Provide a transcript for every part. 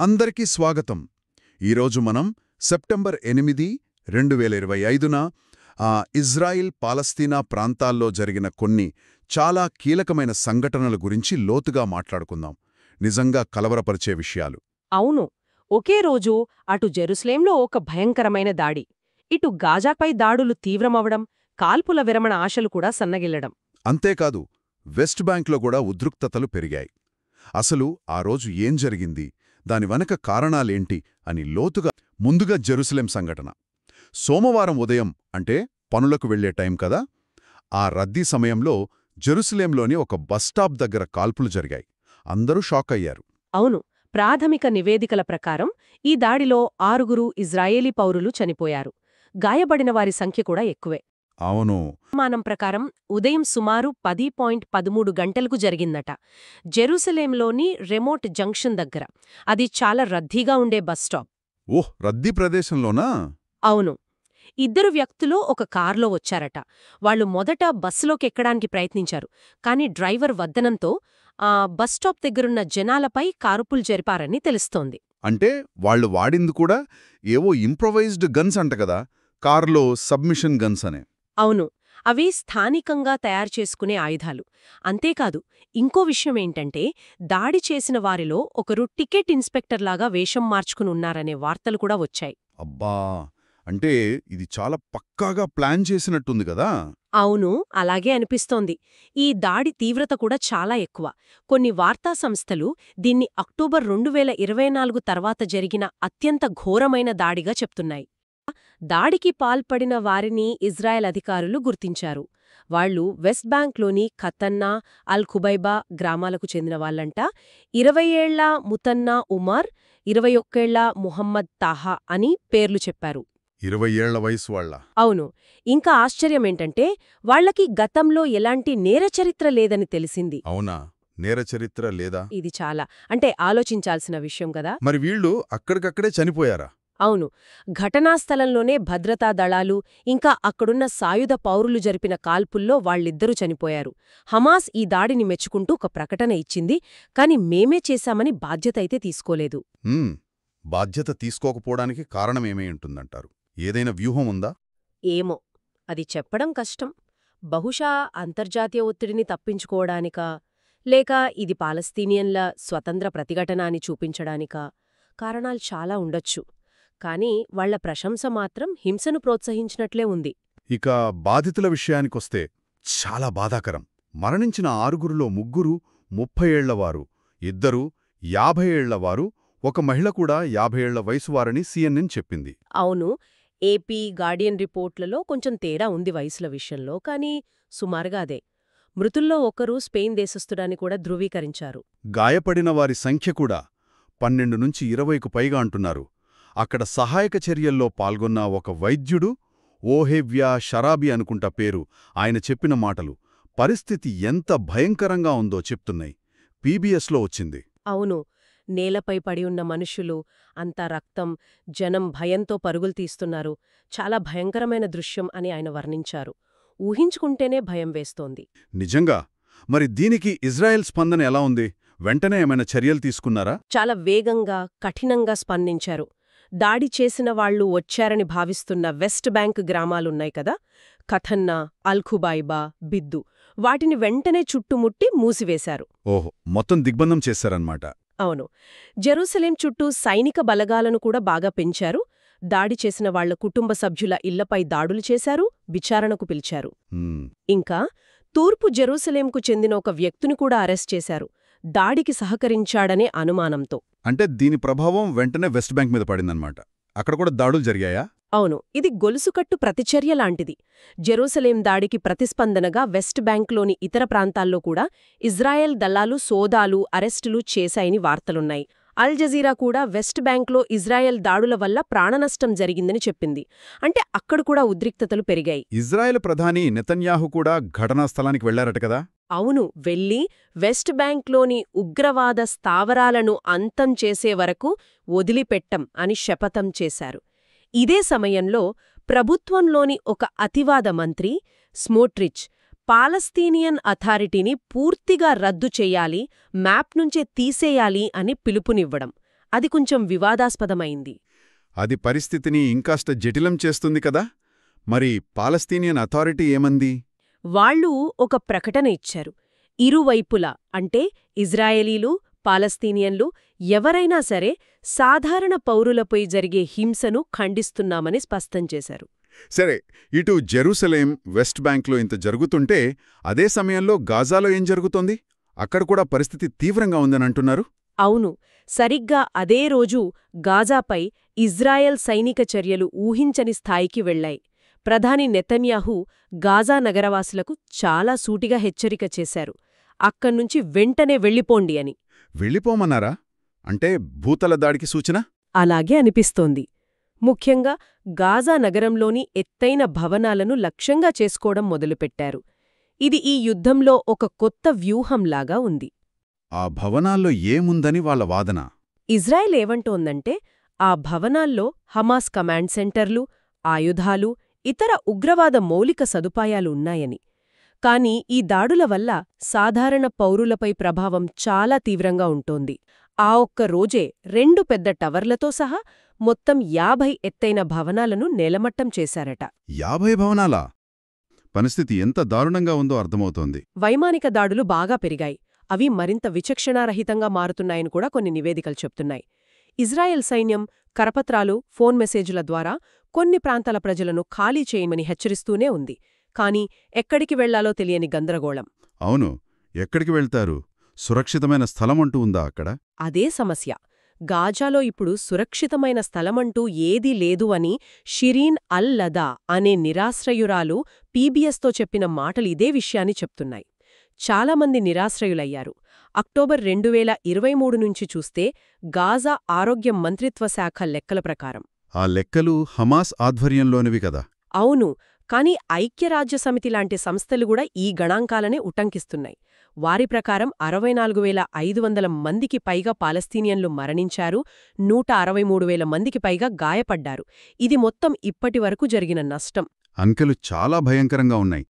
అందరికీ స్వాగతం. ఈరోజు మనం సెప్టెంబర్ 8, 2025న ఇజ్రాయిల్ పాలస్తీనా ప్రాంతాల్లో జరిగిన కొన్ని చాలా కీలకమైన సంఘటనల గురించి లోతుగా మాట్లాడుకుందాం. నిజంగా కలవరపరిచే విషయాలు. అవును. ఒకే రోజు అటు జెరూసలేంలో ఒక భయంకరమైన దాడి, ఇటు గాజాపై దాడులు తీవ్రమవడం, కాల్పుల విరమణ ఆశలు కూడా సన్నగిల్లడం. అంతేకాదు, వెస్ట్ బ్యాంక్లో కూడా ఉద్రిక్తతలు పెరిగాయి. అసలు ఆ రోజు ఏం జరిగింది, దాని వెనక కారణాలేంటి అని లోతుగా. ముందుగా జెరూసలేం సంఘటన. సోమవారం ఉదయం, అంటే పనులకు వెళ్లే టైం కదా, ఆ రద్దీ సమయంలో జెరూసలేంలోని ఒక బస్టాప్ దగ్గర కాల్పులు జరిగాయి. అందరూ షాక్ అయ్యారు. అవును. ప్రాథమిక నివేదికల ప్రకారం ఈ దాడిలో 6 ఇజ్రాయేలీ పౌరులు చనిపోయారు. గాయపడిన వారి సంఖ్య కూడా ఎక్కువే. అవును. అనుమానం ప్రకారం ఉదయం సుమారు 10:13 గంటలకు జరిగిందట. జెరూసలేంలోని రెమోట్ జంక్షన్ దగ్గర. అది చాలా రద్దీగా ఉండే బస్టాప్. ఓహ్, రద్దీ ప్రదేశంలోనా? అవును. 2 వ్యక్తులు ఒక కార్లో వచ్చారట. వాళ్లు మొదట బస్సులోకెక్కడానికి ప్రయత్నించారు. కాని డ్రైవర్ వద్దనంతో బస్టాప్ దగ్గరున్న జనాలపై కారుపులు జరిపారని తెలుస్తోంది. అంటే వాళ్ళు వాడింది కూడా ఏవో ఇంప్రొవైజ్డ్ గన్స్ అంట కదా, కార్లో సబ్మిషన్ గన్స్ అనే. అవును. అవి స్థానికంగా తయారుచేసుకునే ఆయుధాలు. అంతేకాదు, ఇంకో విషయమేంటంటే, దాడి చేసిన వారిలో ఒకరు టికెట్ ఇన్స్పెక్టర్లాగా వేషం మార్చుకునున్నారనే వార్తలు కూడా వచ్చాయి. అబ్బా, అంటే ఇది చాలా పక్కాగా ప్లాన్ చేసినట్టుంది కదా. అవును, అలాగే అనిపిస్తోంది. ఈ దాడి తీవ్రత కూడా చాలా ఎక్కువ. కొన్ని వార్తా సంస్థలు దీన్ని అక్టోబర్ 2024 తర్వాత జరిగిన అత్యంత ఘోరమైన దాడిగా చెప్తున్నాయి. దాడికి పాల్పడిన వారిని ఇజ్రాయెల్ అధికారులు గుర్తించారు. వాళ్లు వెస్ట్ బ్యాంక్లోని ఖతన్నా, అల్ ఖుబైబా గ్రామాలకు చెందిన వాళ్లంట. 20 ఏళ్ల ముతన్నా ఉమర్, 21 ఏళ్ల ముహమ్మద్ తాహా అని పేర్లు చెప్పారు. 20 ఏళ్ల వయసు వాళ్ళ? అవును. ఇంకా ఆశ్చర్యమేంటంటే, వాళ్లకి గతంలో ఎలాంటి నేరచరిత్ర లేదని తెలిసింది. అవునా? నేరచరిత్ర లేదా? ఇది చాలా ఆలోచించాల్సిన విషయం కదా. మరి వీళ్ళు అక్కడికక్కడే చనిపోయారా? అవును. ఘటనా స్థలంలోనే భద్రతా దళాలు, ఇంకా అక్కడున్న సాయుధ పౌరులు జరిపిన కాల్పుల్లో వాళ్ళిద్దరూ చనిపోయారు. హమాస్ ఈ దాడిని మెచ్చుకుంటూ ఒక ప్రకటన ఇచ్చింది. కాని మేమే చేశామని బాధ్యతైతే తీసుకోలేదు. బాధ్యత తీసుకోకపోవడానికి కారణమేమై ఉంటుందంటారు? ఏదైనా వ్యూహం ఉందా? ఏమో, అది చెప్పడం కష్టం. బహుశా అంతర్జాతీయ ఒత్తిడిని తప్పించుకోవడానికా, లేక ఇది పాలస్తీనియన్ల స్వతంత్ర ప్రతిఘటన అని చూపించడానికా? కారణాలు చాలా ఉండొచ్చు. కాని వాళ్ల ప్రశంస మాత్రం హింసను ప్రోత్సహించినట్లే ఉంది. ఇక బాధితుల విషయానికొస్తే చాలా బాధాకరం. మరణించిన 6గురిలో 3 30 ఏళ్లవారు, 2 50 ఏళ్లవారు, ఒక మహిళ కూడా 50 ఏళ్ల వయసువారని CNN చెప్పింది. అవును. ఏపీ, గార్డియన్ రిపోర్ట్లలో కొంచెం తేడా ఉంది వయసుల విషయంలో, కానీ సుమారుగా అదే. మృతుల్లో ఒకరు స్పెయిన్ దేశస్థుడని కూడా ధృవీకరించారు. గాయపడిన వారి సంఖ్య కూడా 12 నుంచి 20కు పైగా అంటున్నారు. అక్కడ సహాయక చర్యల్లో పాల్గొన్న ఒక వైద్యుడు, ఓహెవ్యా షరాబీ అనుకుంటా పేరు, ఆయన చెప్పిన మాటలు పరిస్థితి ఎంత భయంకరంగా ఉందో చెప్తున్నాయి. PBSలో వచ్చింది. అవును. నేలపై పడి ఉన్న మనుషులు, అంతా రక్తం, జనం భయంతో పరుగులు తీస్తున్నారు. చాలా భయంకరమైన దృశ్యం అని ఆయన వర్ణించారు. ఊహించుకుంటేనే భయం వేస్తోంది. నిజంగా. మరి దీనికి ఇజ్రాయెల్ స్పందన ఎలా ఉంది? వెంటనే ఏమైనా చర్యలు తీసుకున్నారా? చాలా వేగంగా, కఠినంగా స్పందించారు. దాడి చేసిన వాళ్లు వచ్చారని భావిస్తున్న వెస్ట్ బ్యాంక్ గ్రామాలున్నాయి కదా, ఖతన్నా, అల్ ఖుబైబా, బిద్దు, వాటిని వెంటనే చుట్టుముట్టి మూసివేశారు. ఓహో, మొత్తం దిగ్బంధం చేశారన్నమాట. అవును. జెరూసలేం చుట్టూ సైనిక బలగాలను కూడా బాగా పెంచారు. దాడి చేసిన వాళ్ల కుటుంబ సభ్యుల ఇళ్లపై దాడులు చేశారు, విచారణకు పిలిచారు. ఇంకా తూర్పు జెరూసలేంకు చెందిన ఒక వ్యక్తిని కూడా అరెస్ట్ చేశారు, దాడికి సహకరించాడనే అనుమానంతో. అంటే దీని ప్రభావం వెంటనే వెస్ట్ బ్యాంక్ మీద పడిందన్నమాట. అక్కడ కూడా దాడులు జరిగాయా? అవును. ఇది గొలుసుకట్టు ప్రతిచర్య లాంటిది. జెరూసలేం దాడికి ప్రతిస్పందనగా వెస్ట్ బ్యాంక్లోని ఇతర ప్రాంతాల్లో కూడా ఇజ్రాయెల్ దళాలు సోదాలు, అరెస్టులు చేశాయని వార్తలున్నాయి. అల్ జజీరా కూడా వెస్ట్ బ్యాంక్లో ఇజ్రాయెల్ దాడుల వల్ల ప్రాణనష్టం జరిగిందని చెప్పింది. అంటే అక్కడ కూడా ఉద్రిక్తతలు పెరిగాయి. ఇజ్రాయెల్ ప్రధాని నెతన్యాహు కూడా ఘటనా స్థలానికి వెళ్లారట కదా? అవును. వెళ్లి వెస్ట్ బ్యాంక్లోని ఉగ్రవాద స్థావరాలను అంతం చేసే వరకు వదిలిపెట్టం అని శపథం చేశారు. ఇదే సమయంలో ప్రభుత్వంలోని ఒక అతివాద మంత్రి స్మోట్రిచ్ పాలస్తీనియన్ అథారిటీని పూర్తిగా రద్దు చెయ్యాలి, మ్యాప్ నుంచే తీసేయాలి అని పిలుపునివ్వడం, అది కొంచెం వివాదాస్పదమైంది. అది పరిస్థితిని ఇంకాస్త జటిలం చేస్తుంది కదా. మరి పాలస్తీనియన్ అథారిటీ ఏమంది? వాళ్ళు ఒక ప్రకటన ఇచ్చారు. ఇరువైపులా అంటే ఇజ్రాయేలీలు, పాలస్తీనియన్లు ఎవరైనా సరే సాధారణ పౌరులపై జరిగే హింసను ఖండిస్తున్నామని స్పష్టం చేశారు. సరే, ఇటు జెరూసలేం, వెస్ట్ బ్యాంక్లో ఇంత జరుగుతుంటే అదే సమయంలో గాజాలో ఏం జరుగుతోంది? అక్కడ కూడా పరిస్థితి తీవ్రంగా ఉందనంటున్నారు. అవును, సరిగ్గా అదే రోజు గాజాపై ఇజ్రాయెల్ సైనిక చర్యలు ఊహించని స్థాయికి వెళ్లాయి. ప్రధాని నెతన్యాహు గాజా నగరవాసులకు చాలా సూటిగా హెచ్చరిక చేశారు. అక్కడ్నుంచి వెంటనే వెళ్ళిపోండి అని. వెళ్ళిపోమన్నారా? అంటే భూతల దాడికి సూచన? అలాగే అనిపిస్తోంది. ముఖ్యంగా గాజా నగరంలోని ఎత్తైన భవనాలను లక్ష్యంగా చేసుకోవడం మొదలుపెట్టారు. ఇది ఈ యుద్ధంలో ఒక కొత్త వ్యూహంలాగా ఉంది. ఆ భవనాల్లో ఏముందని వాళ్ళ వాదన? ఇజ్రాయెల్ ఏమంటోందంటే ఆ భవనాల్లో హమాస్ కమాండ్ సెంటర్లు, ఆయుధాలు, ఇతర ఉగ్రవాద మౌలిక సదుపాయాలు ఉన్నాయని. కాని ఈ దాడుల వల్ల సాధారణ పౌరులపై ప్రభావం చాలా తీవ్రంగా ఉంటోంది. ఆ ఒక్క రోజే 2 పెద్ద టవర్లతో సహా మొత్తం 50 ఎత్తైన భవనాలను నేలమట్టం చేశారట. 50 భవనాలా? పరిస్థితి ఎంత దారుణంగా ఉందో అర్థమవుతోంది. వైమానిక దాడులు బాగా పెరిగాయి. అవి మరింత విచక్షణారహితంగా మారుతున్నాయని కూడా కొన్ని నివేదికలు చెప్తున్నాయి. ఇజ్రాయెల్ సైన్యం కరపత్రాలు, ఫోన్ మెసేజ్ల ద్వారా కొన్ని ప్రాంతాల ప్రజలను ఖాళీ చేయమని హెచ్చరిస్తూనే ఉంది. కానీ ఎక్కడికి వెళ్లాలో తెలియని గందరగోళం. అవును, ఎక్కడికి వెళ్తారు? సురక్షితమైన స్థలమంటూ ఉందా అక్కడ? అదే సమస్య. గాజాలో ఇప్పుడు సురక్షితమైన స్థలమంటూ ఏదీ లేదు అని షిరీన్ అల్-లదా అనే నిరాశ్రయురాలు పీబీఎస్తో చెప్పిన మాటలు ఇదే విషయాన్ని చెప్తున్నాయి. చాలామంది నిరాశ్రయులయ్యారు. అక్టోబర్ 2023 నుంచి చూస్తే గాజా ఆరోగ్య మంత్రిత్వ శాఖ లెక్కల ప్రకారం. ఆ లెక్కలు హమాస్ ఆధ్వర్యంలోనివి కదా. అవును, కానీ ఐక్యరాజ్యసమితి లాంటి సంస్థలు కూడా ఈ గణాంకాలనే ఉటంకిస్తున్నాయి. వారి ప్రకారం 64,500 మందికి పైగా పాలస్తీనియన్లు మరణించారు, 163,000 మందికి పైగా గాయపడ్డారు. ఇది మొత్తం ఇప్పటివరకు జరిగిన నష్టం. అంకెలు చాలా భయంకరంగా ఉన్నాయి.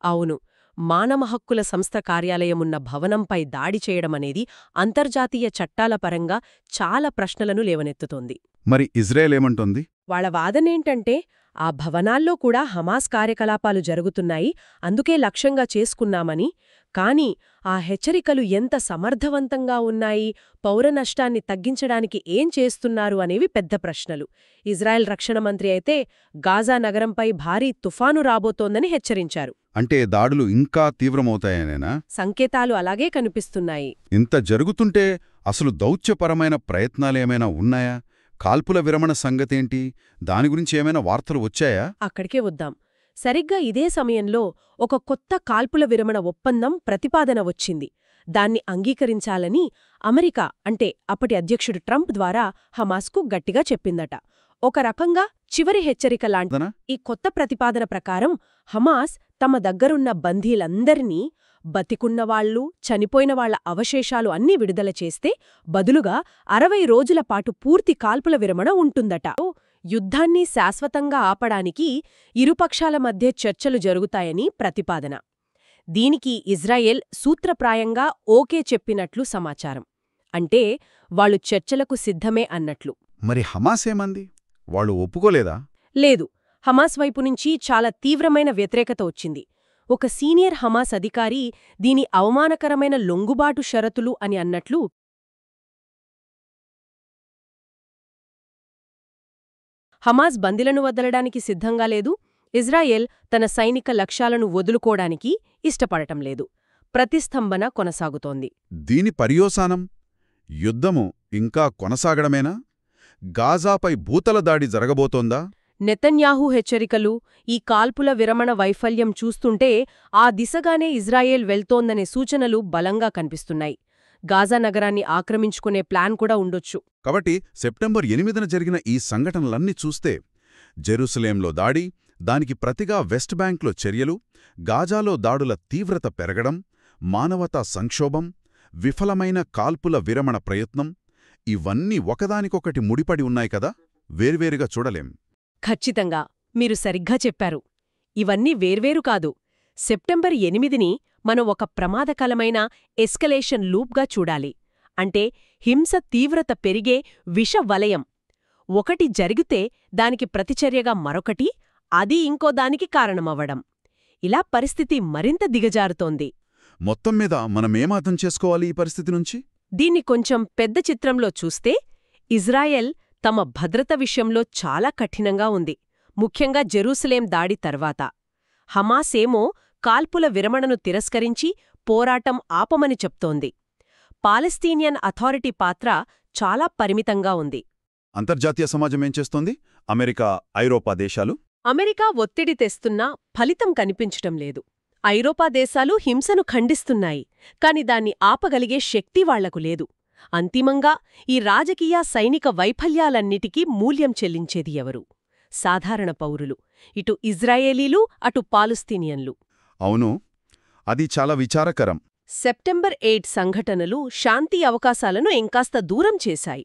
అవును, మానవ హక్కుల సంస్థ కార్యాలయమున్న భవనంపై దాడి చేయడమనేది అంతర్జాతీయ చట్టాల పరంగా చాలా ప్రశ్నలను లేవనెత్తుతోంది. మరి ఇజ్రాయెల్ ఏమంటోంది? వాళ్ల వాదనేంటంటే ఆ భవనాల్లో కూడా హమాస్ కార్యకలాపాలు జరుగుతున్నాయి, అందుకే లక్ష్యంగా చేసుకున్నామని. కాని ఆ హెచ్చరికలు ఎంత సమర్థవంతంగా ఉన్నాయి, పౌర నష్టాన్ని తగ్గించడానికి ఏం చేస్తున్నారు అనేవి పెద్ద ప్రశ్నలు. ఇజ్రాయెల్ రక్షణ మంత్రి అయితే గాజా నగరంపై భారీ తుఫాను రాబోతోందని హెచ్చరించారు. అంటే దాడులు ఇంకా తీవ్రమవుతాయనేనా? సంకేతాలు అలాగే కనిపిస్తున్నాయి. ఇంత జరుగుతుంటే అసలు దౌత్యపరమైన ప్రయత్నాలేమైనా ఉన్నాయా? కాల్పుల విరమణ సంగతేంటి? దాని గురించి ఏమైనా వార్తలు వచ్చాయా? అక్కడికే వద్దాం. సరిగ్గా ఇదే సమయంలో ఒక కొత్త కాల్పుల విరమణ ఒప్పందం ప్రతిపాదన వచ్చింది. దాన్ని అంగీకరించాలని అమెరికా అంటే అప్పటి అధ్యక్షుడు ట్రంప్ ద్వారా హమాస్కు గట్టిగా చెప్పిందట. ఒక రకంగా చివరి హెచ్చరిక లాంటిదనా? ఈ కొత్త ప్రతిపాదన ప్రకారం హమాస్ తమ దగ్గరున్న బందీలందరినీ, బతికున్నవాళ్లు, చనిపోయిన వాళ్ల అవశేషాలు అన్నీ విడుదల చేస్తే బదులుగా 60 రోజుల పాటు పూర్తి కాల్పుల విరమణ ఉంటుందట. యుద్ధాన్ని శాశ్వతంగా ఆపడానికి ఇరుపక్షాల మధ్య చర్చలు జరుగుతాయని ప్రతిపాదన. దీనికి ఇజ్రాయెల్ సూత్రప్రాయంగా ఓకే చెప్పినట్లు సమాచారం. అంటే వాళ్లు చర్చలకు సిద్ధమే అన్నట్లు. మరి హమాస్ ఏమంది? వాళ్ళు ఒప్పుకోలేదా? లేదు, హమాస్ వైపు నుంచి చాలా తీవ్రమైన వ్యతిరేకత వచ్చింది. ఒక సీనియర్ హమాస్ అధికారి దీని అవమానకరమైన లొంగుబాటు షరతులు అని అన్నట్లు. హమాస్ బందీలను వదలడానికి సిద్ధంగా లేదు, ఇజ్రాయెల్ తన సైనిక లక్ష్యాలను వదులుకోవడానికి ఇష్టపడటం లేదు. ప్రతిస్తంభన కొనసాగుతోంది. దీని పర్యోసానం యుద్ధము ఇంకా కొనసాగడమేనా? గాజాపై భూతల దాడి జరగబోతోందా? నెతన్యాహు హెచ్చరికలు, ఈ కాల్పుల విరమణ వైఫల్యం చూస్తుంటే ఆ దిశగానే ఇజ్రాయెల్ వెళ్తోందనే సూచనలు బలంగా కనిపిస్తున్నాయి. గాజా నగరాన్ని ఆక్రమించుకునే ప్లాన్ కూడా ఉండొచ్చు. కాబట్టి సెప్టెంబర్ 8న జరిగిన ఈ సంఘటనలన్నీ చూస్తే జెరూసలేంలో దాడి, దానికి ప్రతిగా వెస్ట్ బ్యాంక్లో చర్యలు, గాజాలో దాడుల తీవ్రత పెరగడం, మానవతా సంక్షోభం, విఫలమైన కాల్పుల విరమణ ప్రయత్నం ఇవన్నీ ఒకదానికొకటి ముడిపడి ఉన్నాయి కదా, వేర్వేరుగా చూడలేం. ఖచ్చితంగా, మీరు సరిగ్గా చెప్పారు. ఇవన్నీ వేర్వేరు కాదు. సెప్టెంబర్ 8ని మనం ఒక ప్రమాదకరమైన ఎస్కలేషన్ లూప్గా చూడాలి. అంటే హింస తీవ్రత పెరిగే విషవలయం. ఒకటి జరిగితే దానికి ప్రతిచర్యగా మరొకటి, అది ఇంకో దానికి కారణమవ్వడం. ఇలా పరిస్థితి మరింత దిగజారుతోంది. మొత్తం మీద మనమేం అర్థం చేసుకోవాలి ఈ పరిస్థితి నుంచి? దీన్ని కొంచెం పెద్ద చిత్రంలో చూస్తే ఇజ్రాయెల్ తమ భద్రత విషయంలో చాలా కఠినంగా ఉంది, ముఖ్యంగా జెరూసలేం దాడి తర్వాత. హమాసేమో కాల్పుల విరమణను తిరస్కరించి పోరాటం ఆపమని చెప్తోంది. పాలస్తీనియన్ అథారిటీ పాత్ర చాలా పరిమితంగా ఉంది. అంతర్జాతీయ సమాజం ఏం చేస్తోంది? అమెరికా, ఐరోపా దేశాలు? అమెరికా ఒత్తిడి తెస్తున్నా ఫలితం కనిపించటం లేదు. ఐరోపా దేశాలు హింసను ఖండిస్తున్నాయి, కాని దాన్ని ఆపగలిగే శక్తి వాళ్లకు లేదు. అంతిమంగా ఈ రాజకీయ సైనిక వైఫల్యాలన్నిటికీ మూల్యం చెల్లించేది ఎవరు? సాధారణ పౌరులు, ఇటు ఇజ్రాయేలీలు అటు పాలస్తీనియన్లు. అవును, అది చాలా విచారకరం. సెప్టెంబర్ 8 సంఘటనలు శాంతి అవకాశాలను ఇంకాస్త దూరం చేశాయి.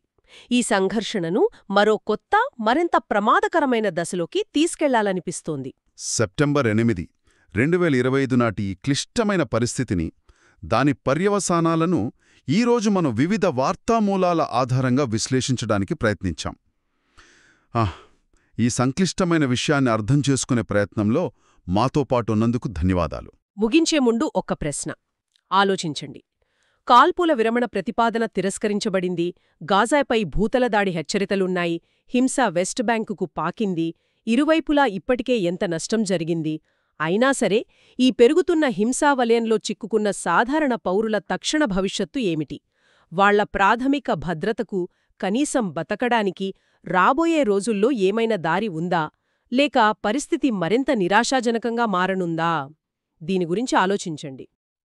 ఈ సంఘర్షణను మరో కొత్త, మరింత ప్రమాదకరమైన దశలోకి తీసుకెళ్లాలనిపిస్తోంది. సెప్టెంబర్ 8, 2025 నాటి ఈ క్లిష్టమైన పరిస్థితిని, దాని పర్యవసానాలను ఈరోజు మనం వివిధ వార్తామూలాల ఆధారంగా విశ్లేషించడానికి ప్రయత్నించాం. ఈ సంక్లిష్టమైన విషయాన్ని అర్థం చేసుకునే ప్రయత్నంలో మాతో పాటు ఉన్నందుకు ధన్యవాదాలు. ముగించే ముందు ఒక్క ప్రశ్న ఆలోచించండి. కాల్పుల విరమణ ప్రతిపాదన తిరస్కరించబడింది, గాజాపై భూతలదాడి హెచ్చరికలున్నాయి, హింస వెస్ట్ బ్యాంకుకు పాకింది, ఇరువైపులా ఇప్పటికే ఎంత నష్టం జరిగింది. అయినా సరే, ఈ పెరుగుతున్న హింసా వలయంలో చిక్కుకున్న సాధారణ పౌరుల తక్షణ భవిష్యత్తు ఏమిటి? వాళ్ల ప్రాథమిక భద్రతకు, కనీసం బతకడానికి రాబోయే రోజుల్లో ఏమైనా దారి ఉందా? లేక పరిస్థితి మరింత నిరాశాజనకంగా మారనుందా? దీని గురించి ఆలోచించండి.